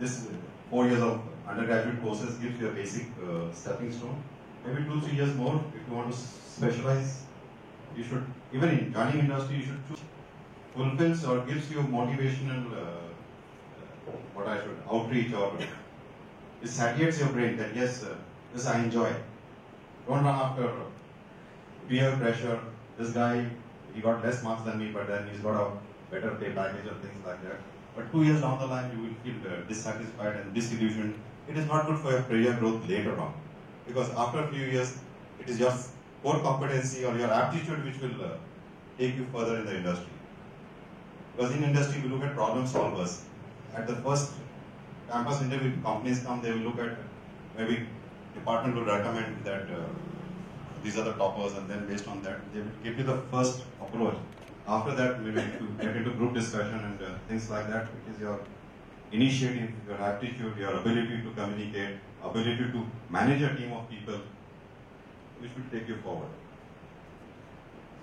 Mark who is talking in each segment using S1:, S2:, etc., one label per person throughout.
S1: this 4 years of undergraduate courses gives you a basic stepping stone. Maybe 2-3 years more if you want to specialize. You should, even in joining industry, you should choose fulfills or gives you motivational outreach, or it satiates your brain that yes, this I enjoy. Don't run after peer pressure. This guy, he got less marks than me, but then he's got a better pay package or things like that. But 2 years down the line, you will feel dissatisfied and disillusioned. It is not good for your career growth later on, because after a few years, it is your core competency or your aptitude which will take you further in the industry. Because in industry, we look at problem solvers. At the first campus interview, companies come, they will look at, maybe department will recommend that these are the toppers, and then based on that, they will give you the first approach. After that, maybe to get into group discussion and things like that, it is your initiative, your aptitude, your ability to communicate, ability to manage a team of people, which will take you forward.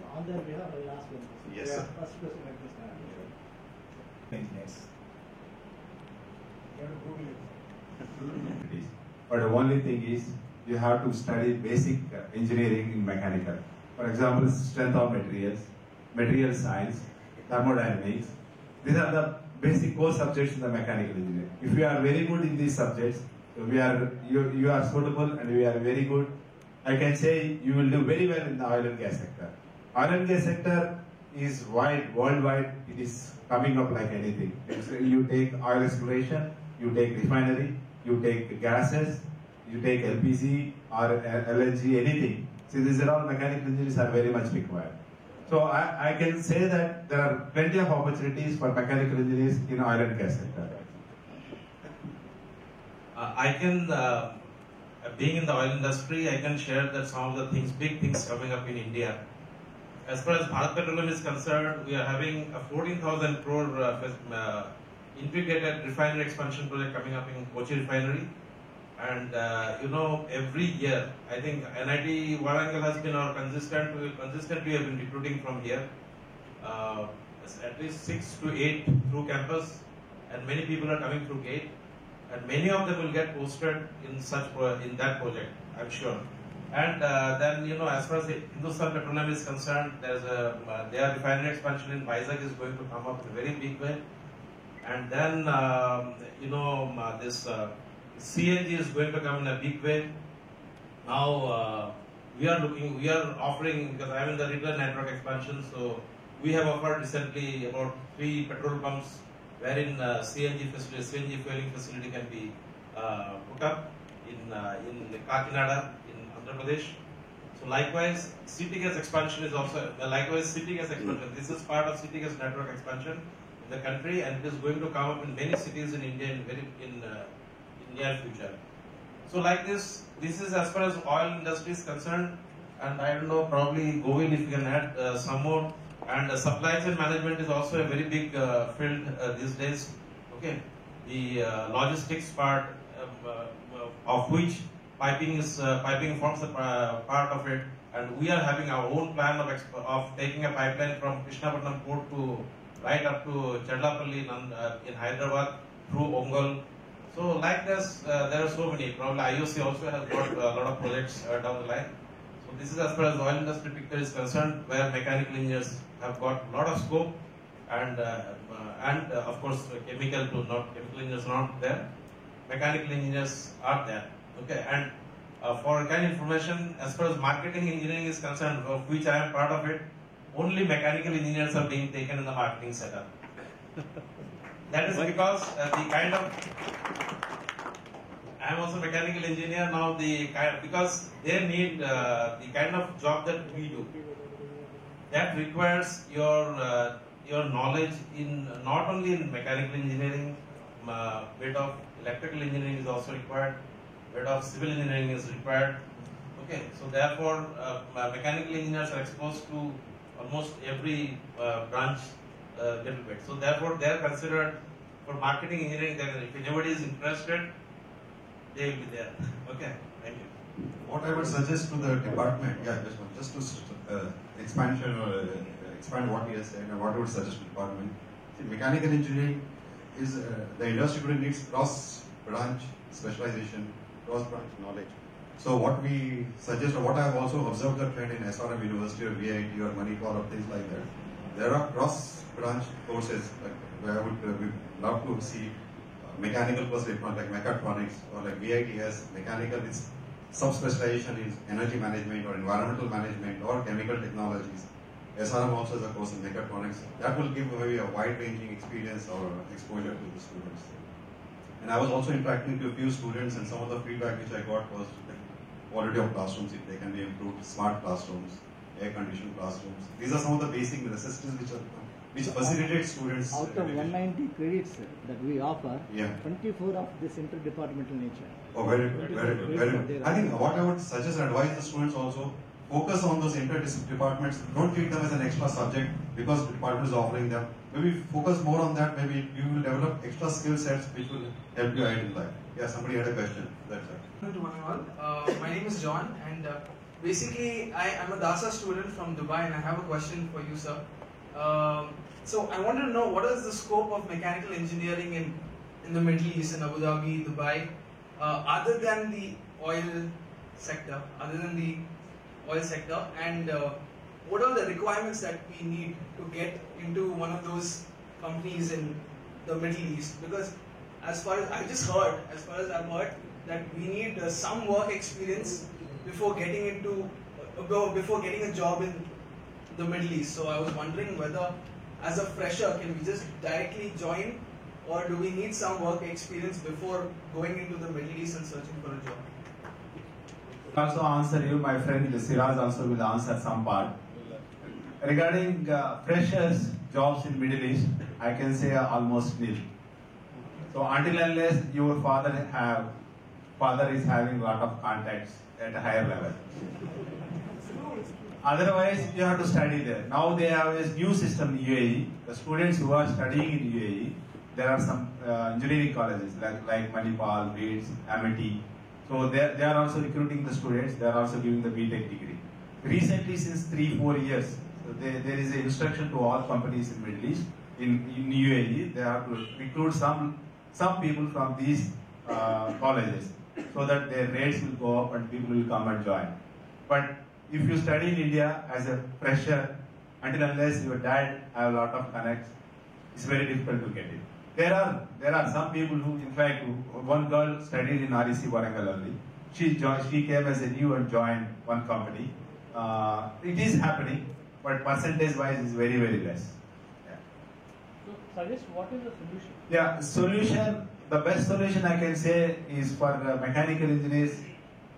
S2: So on that we have a last one.
S1: Yes, sir.
S2: First question like this.
S3: Engineers.
S2: You have to Google it.
S3: But the only thing is, you have to study basic engineering in mechanical. For example, strength of materials, material science, thermodynamics. These are the basic core subjects in the mechanical engineering. If you are very good in these subjects, you are suitable and you are very good, I can say you will do very well in the oil and gas sector. Oil and gas sector is wide, worldwide. It is coming up like anything. You take oil exploration, you take refinery, you take gases, you take LPG or LNG, anything. See, these are all mechanical engineers are very much required. So I can say that there are plenty of opportunities for mechanical engineers in oil and gas sector.
S4: I can, being in the oil industry, I can share that some of the things, big things coming up in India. As far as Bharat Petroleum is concerned, we are having a 14,000 crore integrated refinery expansion project coming up in Kochi refinery. And every year, I think NIT Warangal has been our consistently have been recruiting from here. At least 6 to 8 through campus, and many people are coming through gate, and many of them will get posted in in that project, I'm sure. And then as far as the Hindustan Petroleum is concerned, their refinery expansion in Vizag is going to come up in a very big way. And then this CNG is going to come in a big way. Now we are offering, because I am in the retail network expansion, so we have offered recently about 3 petrol pumps wherein CNG fueling facility can be put up in Kakinada, in Andhra Pradesh. So likewise, city gas expansion is also, city gas expansion. This is part of city gas network expansion in the country, and it is going to come up in many cities in India in near future. So like this is as far as oil industry is concerned, and I don't know, probably Govind if you can add some more. And supply chain management is also a very big field these days. Okay, the logistics part of which piping forms a part of it, and we are having our own plan of taking a pipeline from Krishnapatnam port to right up to Chedlapalli in Hyderabad through Ongole. So like this, there are so many. Probably IOC also has got a lot of projects down the line. So this is as far as the oil industry picture is concerned, where mechanical engineers have got a lot of scope, and of course chemical engineers are not there. Mechanical engineers are there. Okay, and for kind of information, as far as marketing engineering is concerned, of which I am part of it, only mechanical engineers are being taken in the marketing setup. That is because I am also a mechanical engineer now. Because they need the kind of job that we do, that requires your knowledge in not only in mechanical engineering, bit of electrical engineering is also required, bit of civil engineering is required. Okay, so therefore mechanical engineers are exposed to almost every branch little bit. So therefore they are considered for marketing engineering. If anybody is interested, they will be there. Okay, thank you.
S1: What I would suggest to the department, just to expand what he has said, and what I would suggest to the department. See, mechanical engineering is the industry today needs cross-branch specialization, cross-branch knowledge. So what we suggest, or what I have also observed the trend in SRM University or VIT or Manipal or things like that, there are cross-branch courses like where I would love to see mechanical plus electronics, like mechatronics, or like VIT has mechanical with sub-specialization in energy management or environmental management or chemical technologies. SRM also has a course in mechatronics. That will give maybe a wide-ranging experience or exposure to the students. And I was also interacting with a few students, and some of the feedback which I got was the quality of classrooms, if they can be improved, smart classrooms, air-conditioned classrooms. These are some of the basic necessities which facilitate students.
S2: Out of 190 credits that we offer,
S1: Yeah.
S2: 24 of this interdepartmental nature.
S1: Oh, very good, very good, very good. I think what I would suggest and advise the students also, focus on those inter-departments. Don't treat them as an extra subject because the department is offering them. Maybe focus more on that. Maybe you will develop extra skill sets which will help you out in life. Yeah, somebody had a question. That's it.
S5: Hello to one and all. My name is John, and basically I'm a DASA student from Dubai, and I have a question for you, sir. So I wanted to know what is the scope of mechanical engineering in the Middle East, in Abu Dhabi, Dubai, other than the oil sector, and what are the requirements that we need to get into one of those companies in the Middle East? Because as far as I've heard, that we need some work experience before getting a job in the Middle East. So I was wondering whether, as a fresher, can we just directly join, or do we need some work experience before going into the Middle East and searching for a job?
S3: Also answer you, my friend Siraj also will answer some part. Regarding freshers jobs in Middle East, I can say almost nil. So until unless your father is having a lot of contacts at a higher level. Otherwise, you have to study there. Now they have this new system in UAE. The students who are studying in UAE, there are some engineering colleges like Manipal, Leeds, Amity. So they are also recruiting the students. They are also giving the BTech degree. Recently, since 3-4 years, so there is an instruction to all companies in Middle East, in UAE, they have to recruit some people from these colleges, so that their rates will go up and people will come and join. But if you study in India as a fresher, until unless your dad have a lot of connects, it's very difficult to get it. There are some people who, in fact, one girl studied in REC Warangal only. She came as a new and joined one company. It is happening, but percentage-wise is very, very less. Yeah.
S2: So suggest what is the solution?
S3: Yeah, solution. The best solution I can say is for mechanical engineers,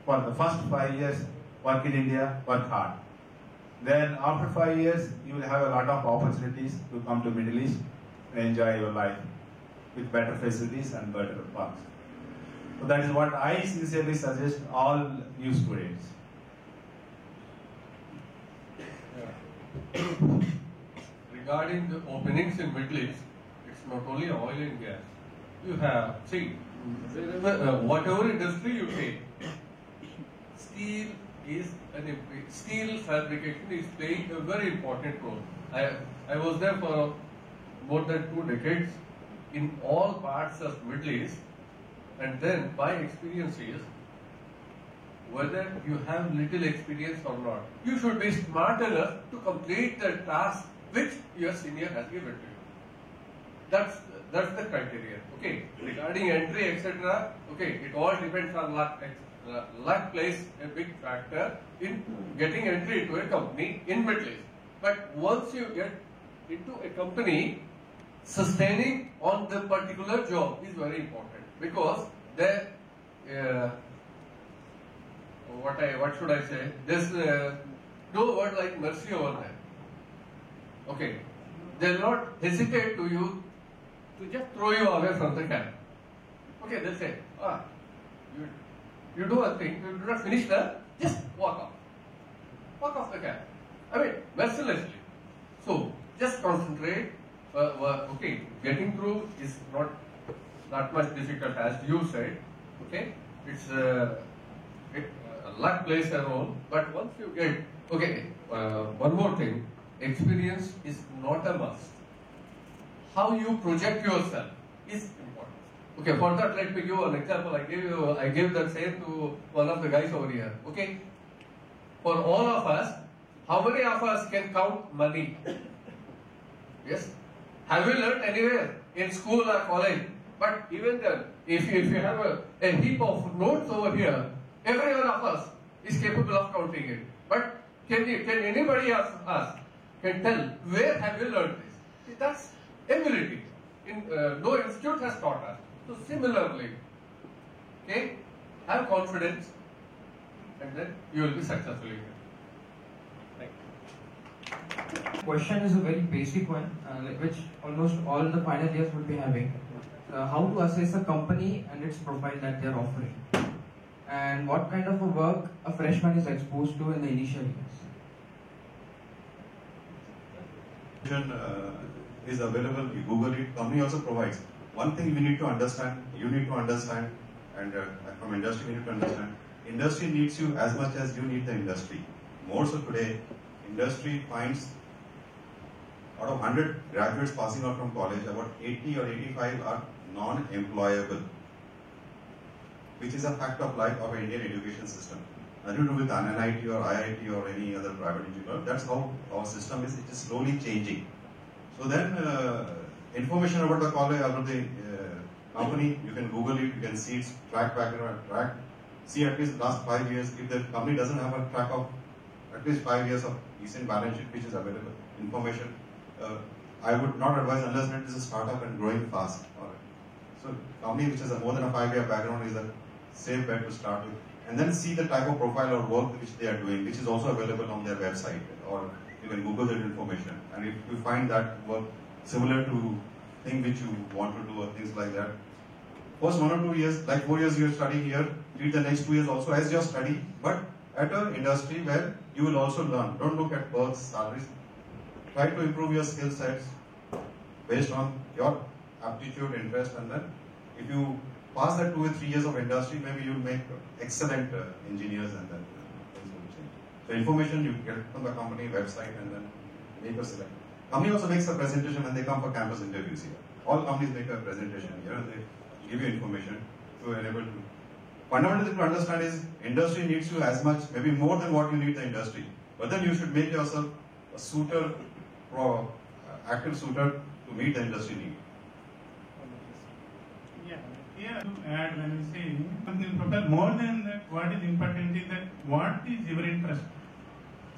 S3: for the first 5 years, work in India, work hard. Then after 5 years, you will have a lot of opportunities to come to Middle East and enjoy your life with better facilities and better parks. So that is what I sincerely suggest all new students.
S6: Regarding the openings in Middle East, it's not only oil and gas. You have, see, whatever industry you take, steel fabrication is playing a very important role. I was there for more than 2 decades in all parts of Middle East, and then my experience is, whether you have little experience or not, you should be smart enough to complete the task which your senior has given to you. That's the criteria. Okay. Regarding entry, etc. Okay, it all depends on luck. Luck plays a big factor in getting entry to a company in Middle East. But once you get into a company, sustaining on the particular job is very important, because there, what should I say? There's no word like mercy over there. Okay, they'll not hesitate to just throw you away from the camp. Okay, they'll say, you do a thing, you do not finish that, just walk off the camp. I mean, mercilessly. So just concentrate. Okay, getting through is not that much difficult as you said. Okay, it's luck plays a role. But once you get, okay, one more thing, experience is not a must. How you project yourself is important. Okay, for that, let me give an example. I gave that same to one of the guys over here. Okay, for all of us, how many of us can count money? Yes. Have you learned anywhere in school or college? But even then, if you have a heap of notes over here, every one of us is capable of counting it. But can anybody of us can tell where have you learned this? See, that's ability. No institute has taught us. So similarly, okay, have confidence, and then you will be successful in it.
S7: Question is a very basic one, which almost all the final years would be having. How to assess a company and its profile that they are offering, and what kind of a work a freshman is exposed to in the initial years.
S1: Is available. You Google it. Company also provides. One thing we need to understand. You need to understand, and from industry we need to understand. Industry needs you as much as you need the industry. More so today, industry finds out of 100 graduates passing out from college, about 80 or 85 are non-employable, which is a fact of life of Indian education system. Nothing to do with NIT or IIT or any other private institute. That's how our system is. It is slowly changing. So then, information about the college, about the company, you can Google it, you can see its track background, see at least last 5 years. If the company doesn't have a track of at least 5 years of decent balance sheet which is available, information, I would not advise unless it is a startup and growing fast. So company which has a more than a 5-year background is a safe bet to start with. And then see the type of profile or work which they are doing, which is also available on their website, or you can Google that information. And if you find that work similar to thing which you want to do or things like that, first 1 or 2 years, like 4 years you're studying here, treat the next 2 years also as your study, but at an industry where you will also learn. Don't look at perks, salaries. Try to improve your skill sets based on your aptitude, interest, and then if you pass that 2 or 3 years of industry, maybe you'll make excellent engineers, and then things will change. So information you get from the company website, and then make a select. Company also makes a presentation when they come for campus interviews here. All companies make a presentation here, and they give you information to enable you. Fundamentally to understand is industry needs you as much, maybe more than what you need the industry. But then you should make yourself a suitor, active suitor to meet the industry need.
S8: Yeah, here to add when we say something profile, more than that, what is important is that what is your interest.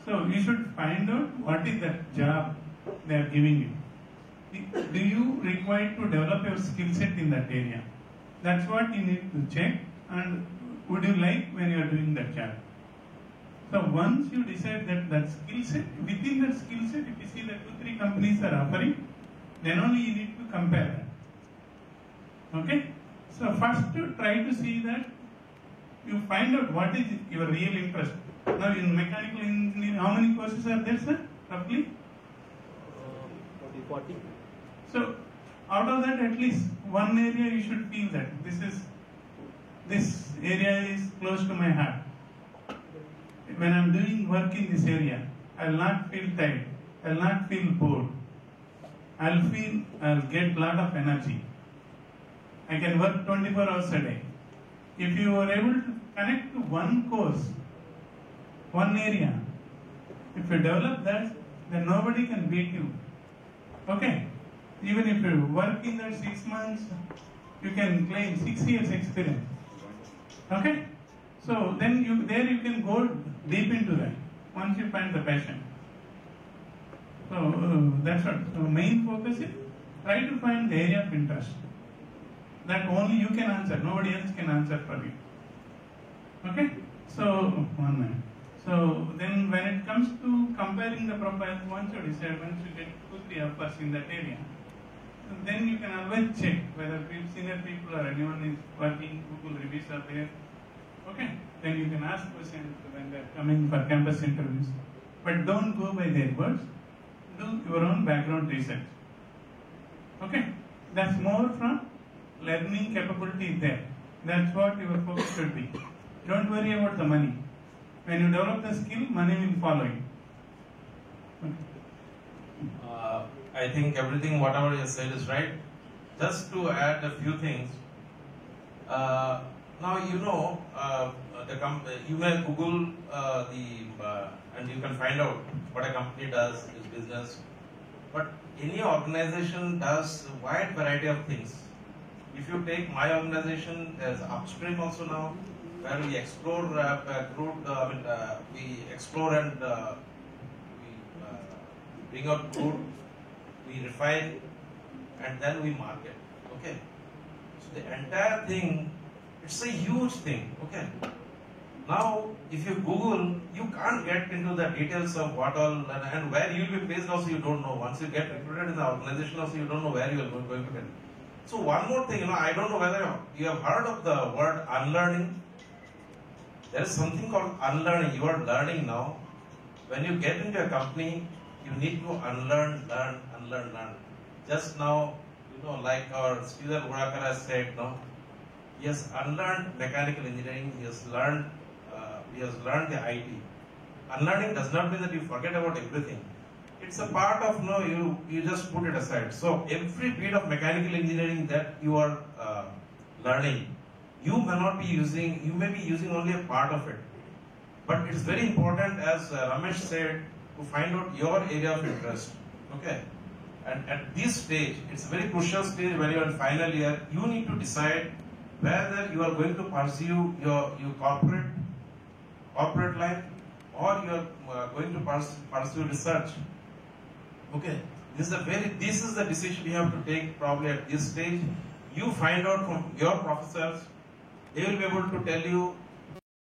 S8: So you should find out what is that job they are giving you. Do you require to develop your skill set in that area? That's what you need to check. And would you like when you are doing that job? So once you decide that skill set, within that skill set, if you see that 2-3 companies are offering, then only you need to compare that. Okay? So first try to see that you find out what is your real interest. Now in mechanical engineering, how many courses are there, sir? Roughly?
S2: 40.
S8: So out of that, at least one area you should feel that this area is close to my heart. When I'm doing work in this area, I'll not feel tired. I'll not feel bored. I'll get a lot of energy. I can work 24 hours a day. If you are able to connect to one course, one area, if you develop that, then nobody can beat you. Okay? Even if you work in that 6 months, you can claim 6 years experience. Okay? So then you can go deep into that once you find the passion. So that's what. So main focus is try to find the area of interest that only you can answer. Nobody else can answer for you. Okay? So 1 minute. So then when it comes to comparing the profiles, once you decide, once you get 2-3 offers in that area, then you can always check whether senior people or anyone is working, Google reviews are there. Okay? Then you can ask questions when they are coming for campus interviews. But don't go by their words. Do your own background research. Okay? That's more from learning capability there. That's what your focus should be. Don't worry about the money. When you develop the skill, money will follow you. Okay.
S4: I think everything, whatever you said is right. just to add a few things. Now you know you may Google and you can find out what a company does, its business. But any organization does a wide variety of things. If you take my organization, there's upstream also now, where we explore crude. We explore and we bring out crude, we refine, and then we market. Okay. So the entire thing, it's a huge thing. Okay. Now, if you Google, you can't get into the details of what all and where you will be placed also you don't know. Once you get recruited in the organization also you don't know where you are going to get. So one more thing, I don't know whether you have heard of the word unlearning. There is something called unlearning. You are learning now. When you get into a company, you need to unlearn, learn. Just now, like our Sridhar Wadekar has said, no, he has unlearned mechanical engineering. He has learned the IT. Unlearning does not mean that you forget about everything. It's a part of you just put it aside. So every bit of mechanical engineering that you are learning, you may be using only a part of it. But it's very important, as Ramesh said, to find out your area of interest. Okay. And at this stage, it's a very crucial stage when you're in final year, you need to decide whether you are going to pursue your corporate life or you are going to pursue research. Okay, this is the decision you have to take probably at this stage. You find out from your professors, they will be able to tell you